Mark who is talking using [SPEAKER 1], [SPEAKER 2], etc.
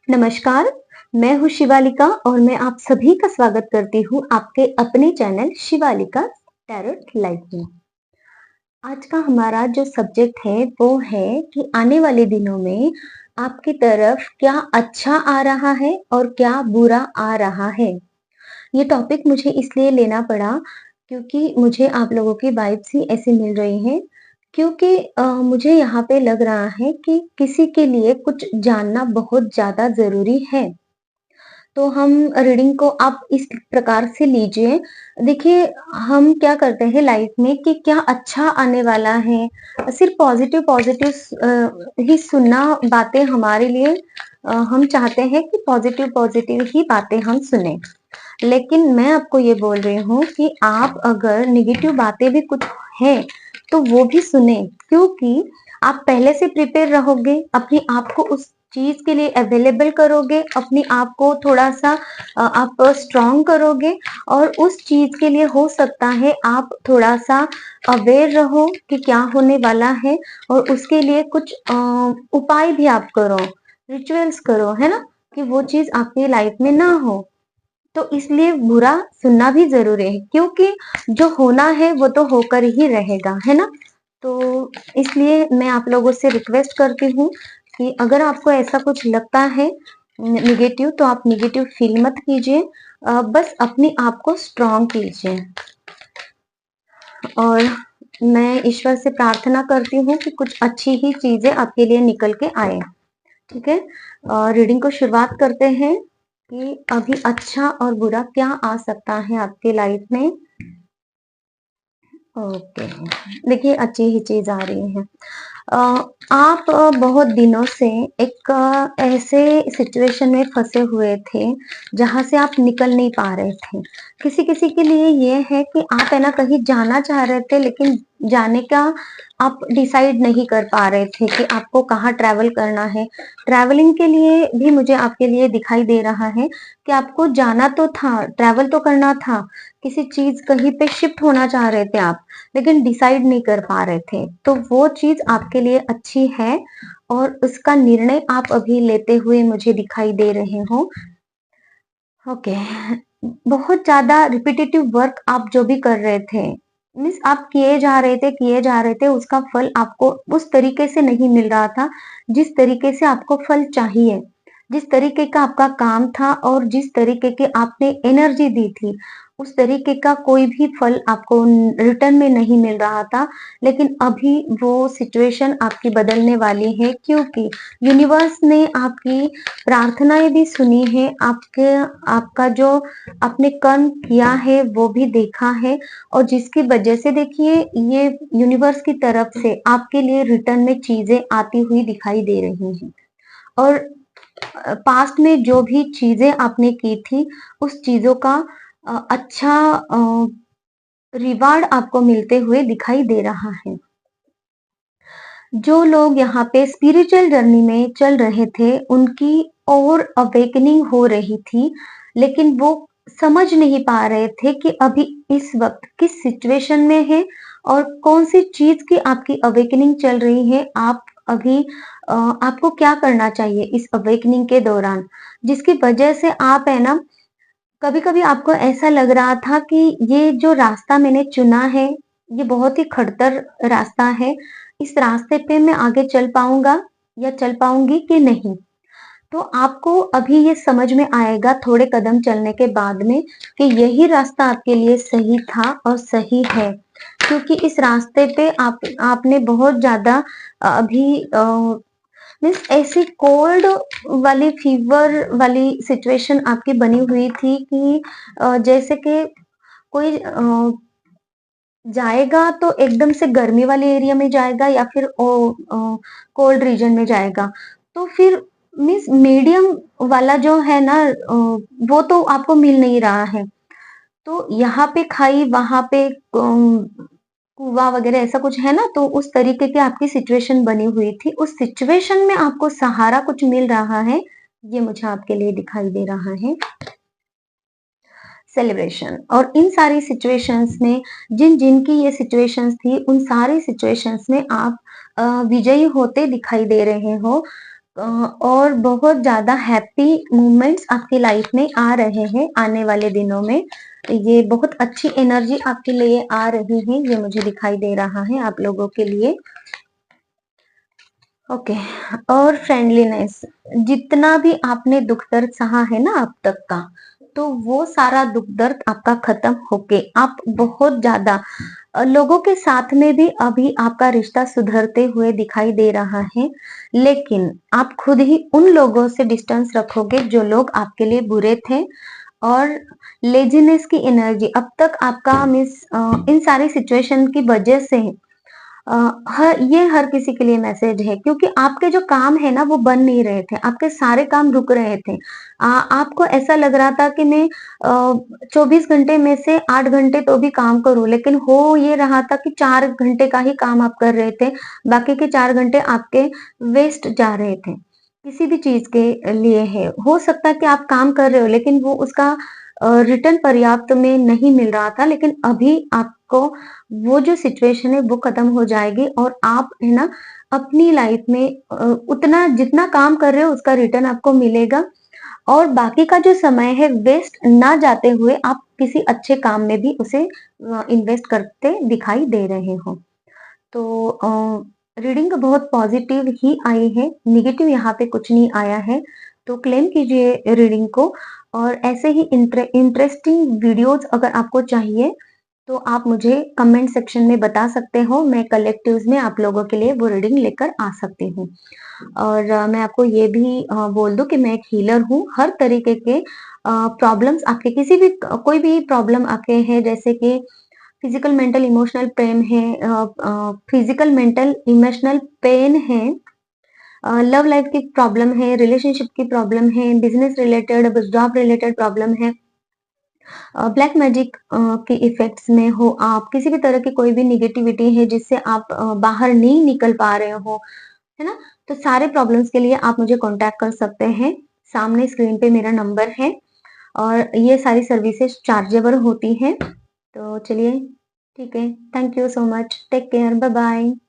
[SPEAKER 1] नमस्कार, मैं हूँ शिवालिका और मैं आप सभी का स्वागत करती हूँ आपके अपने चैनल शिवालिका टैरोट लाइफ में। आज का हमारा जो सब्जेक्ट है वो है कि आने वाले दिनों में आपकी तरफ क्या अच्छा आ रहा है और क्या बुरा आ रहा है। ये टॉपिक मुझे इसलिए लेना पड़ा क्योंकि मुझे आप लोगों की वाइब्स ही ऐसी मिल रही हैं क्योंकि मुझे यहाँ पे लग रहा है कि किसी के लिए कुछ जानना बहुत ज़्यादा ज़रूरी है। तो हम रीडिंग को आप इस प्रकार से लीजिए। देखिए, हम क्या करते हैं लाइफ में कि क्या अच्छा आने वाला है, सिर्फ़ पॉज़िटिव पॉज़िटिव ही सुनना बातें हमारे लिए हम चाहते हैं कि पॉज़िटिव पॉज़िटिव ही बातें हम सुनें। लेकिन मैं आपको ये बोल रही हूँ कि आप अगर नेगेटिव बातें भी कुछ हैं, तो वो भी सुनें क्योंकि आप पहले से प्रिपेयर रहोगे, अपने आप को उस चीज़ के लिए अवेलेबल करोगे, अपने आप को थोड़ा-सा आप स्ट्रॉन्ग करोगे और उस चीज़ के लिए हो सकता है आप थोड़ा-सा अवेयर रहो कि क्या होने वाला है और उसके लिए कुछ उपाय भी आप करो, रिचुअल्स करो, है ना? कि वो चीज़ आपकी लाइफ में ना हो। तो इसलिए बुरा सुनना भी ज़रूरी है क्योंकि जो होना है वो तो होकर ही रहेगा, है ना? तो इसलिए मैं आप लोगों से रिक्वेस्ट करती हूँ कि अगर आपको ऐसा कुछ लगता है नेगेटिव तो आप नेगेटिव फील मत कीजिए। बस अपने आप को स्ट्रॉन्ग कीजिए और मैं ईश्वर से प्रार्थना करती हूँ कि कुछ अच्छी ही चीज़ें आपके लिए निकल के आए, ठीक है? रीडिंग को शुरुआत करते हैं कि अभी अच्छा और बुरा क्या आ सकता है आपकी लाइफ में। ओके, देखिए अच्छी ही चीज़ आ रही है। अ, आप बहुत दिनों से एक ऐसे सिचुएशन में फँसे हुए थे, जहाँ से आप निकल नहीं पा रहे थे। किसी-किसी के लिए ये है कि आप है ना कहीं जाना चाह रहे थे लेकिन जाने का आप डिसाइड नहीं कर पा रहे थे कि आपको कहाँ ट्रैवल करना है। ट्रैवलिंग के लिए भी मुझे आपके लिए दिखाई दे रहा है कि आपको जाना तो था, ट्रैवल तो करना था, किसी चीज़ कहीं पे शिफ्ट होना चाह रहे थे आप। लेकिन डिसाइड नहीं कर पा रहे थे। तो वो चीज़ आपके लिए अच्छी है और उसका निर्णय आप अभी लेते हुए मुझे दिखाई दे रहे हो। ओके। बहुत ज़्यादा रिपिटेटिव वर्क आप जो भी कर रहे थे, मीन्स आप किए जा रहे थे, उसका फल आपको उस तरीके से नहीं मिल रहा था, जिस तरीके से आपको फल चाहिए। जिस तरीके का आपका काम था और जिस तरीके की आपने एनर्जी दी थी, उस तरीके का कोई भी फल आपको रिटर्न में नहीं मिल रहा था। लेकिन अभी वो सिचुएशन आपकी बदलने वाली है क्योंकि यूनिवर्स ने आपकी प्रार्थनाएँ भी सुनी है, आपका जो आपने कर्म किया है वो भी देखा है और जिसकी वजह से देखिए ये यूनिवर्स की तरफ से आपके लिए रिटर्न में चीज़ें आती हुई दिखाई दे रही हैं। और पास्ट में जो भी चीज़ें आपने की थी, उस चीज़ों का अच्छा रिवार्ड आपको मिलते हुए दिखाई दे रहा है। जो लोग यहाँ पे स्पिरिचुअल जर्नी में चल रहे थे, उनकी और अवेकनिंग हो रही थी, लेकिन वो समझ नहीं पा रहे थे कि अभी इस वक़्त किस सिचुएशन में हैं और कौन-सी चीज़ की आपकी अवेकनिंग चल रही है। आप अभी आपको क्या करना चाहिए इस अवेकनिंग के दौरान, जिसकी वजह से आप है ना, कभी-कभी आपको ऐसा लग रहा था कि ये जो रास्ता मैंने चुना है, ये बहुत ही खड़तर रास्ता है। इस रास्ते पे मैं आगे चल पाऊँगा या चल पाऊँगी कि नहीं? तो आपको अभी ये समझ में आएगा थोड़े कदम चलने के बाद में कि यही रास्ता आपके लिए सही था और सही है। क्योंकि इस रास्ते पे आपने बहुत ज़्यादा अभी मीन्स ऐसी कोल्ड वाली फीवर वाली सिचुएशन आपकी बनी हुई थी कि जैसे कि कोई जाएगा तो एकदम से गर्मी वाले एरिया में जाएगा या फिर कोल्ड रीजन में जाएगा। तो फिर मीन्स मीडियम वाला जो है ना वो तो आपको मिल नहीं रहा है। तो यहाँ पे खाई, वहाँ पे कुआँ वगैरह ऐसा कुछ है ना, तो उस तरीके की आपकी सिचुएशन बनी हुई थी। उस सिचुएशन में आपको सहारा कुछ मिल रहा है, ये मुझे आपके लिए दिखाई दे रहा है। सेलिब्रेशन और इन सारी सिचुएशंस में जिन-जिन की ये सिचुएशंस थी, उन सारी सिचुएशंस में आप विजयी होते दिखाई दे रहे हो। और बहुत ज़्यादा हैप्पी मोमेंट्स आपकी लाइफ में आ रहे हैं आने वाले दिनों में। ये बहुत अच्छी एनर्जी आपके लिए आ रही है, ये मुझे दिखाई दे रहा है आप लोगों के लिए। ओके। और फ्रेंडलीनेस, जितना भी आपने दुख दर्द सहा है ना अब तक का, तो वो सारा दुख दर्द आपका खत्म होके आप बहुत ज्यादा लोगों के साथ में भी अभी आपका रिश्ता सुधरते हुए दिखाई दे रहा है। लेकिन आप खुद ही उन लोगों से डिस्टेंस रखोगे जो लोग आपके लिए बुरे थे। और लेजीनेस की एनर्जी अब तक आपका मिस इन सारी सिचुएशन की वजह से हर किसी के लिए मैसेज है, क्योंकि आपके जो काम है ना वो बन नहीं रहे थे, आपके सारे काम रुक रहे थे। आपको ऐसा लग रहा था कि मैं 24 घंटे में से 8 घंटे तो भी काम करूं, लेकिन हो ये रहा था कि 4 घंटे का ही काम आप कर रहे थे, बाकी के 4 घंटे आपके वेस्ट जा रहे थे। किसी भी चीज के लिए है, हो सकता है कि आप काम कर रहे हो लेकिन वो उसका रिटर्न पर्याप्त में नहीं मिल रहा था, लेकिन अभी आपको वो जो सिचुएशन है वो खत्म हो जाएगी और आप है ना अपनी लाइफ में उतना जितना काम कर रहे हो उसका रिटर्न आपको मिलेगा। और बाकी का जो समय है वेस्ट ना जाते हुए आप किसी अच्छे काम में भी उसे इन्वेस्ट करते दिखाई दे रहे हो। तो रीडिंग बहुत पॉजिटिव ही आई है, नेगेटिव यहाँ पे कुछ नहीं आया है। तो क्लेम कीजिए रीडिंग को। और ऐसे ही इंटरेस्टिंग वीडियोस अगर आपको चाहिए तो आप मुझे कमेंट सेक्शन में बता सकते हो, मैं कलेक्टिव्स में आप लोगों के लिए वो रीडिंग लेकर आ सकती हूँ। और मैं आपको ये भी बोल दूं कि मैं एक हीलर हूँ, हर तरीके के प्रॉब्लम्स आपके किसी भी कोई भी प्रॉब्लम आपके हैं, जैसे कि फिजिकल मेंटल इमोशनल पेन है, फिजिकल मेंटल इमोशनल पेन है, लव लाइफ की प्रॉब्लम है, रिलेशनशिप की प्रॉब्लम है, business related job related problem है, ब्लैक मैजिक के इफेक्ट्स में हो, आप किसी भी तरह की कोई भी निगेटिविटी है जिससे आप बाहर नहीं निकल पा रहे हो, है ना? तो सारे प्रॉब्लम्स के लिए आप मुझे कांटेक्ट कर सकते हैं। सामने स्क्रीन पे मेरा नंबर है और ये सारी सर्विसेज चार्जेबल होती हैं। तो चलिए, ठीक है। Thank you so much. Take care. Bye bye.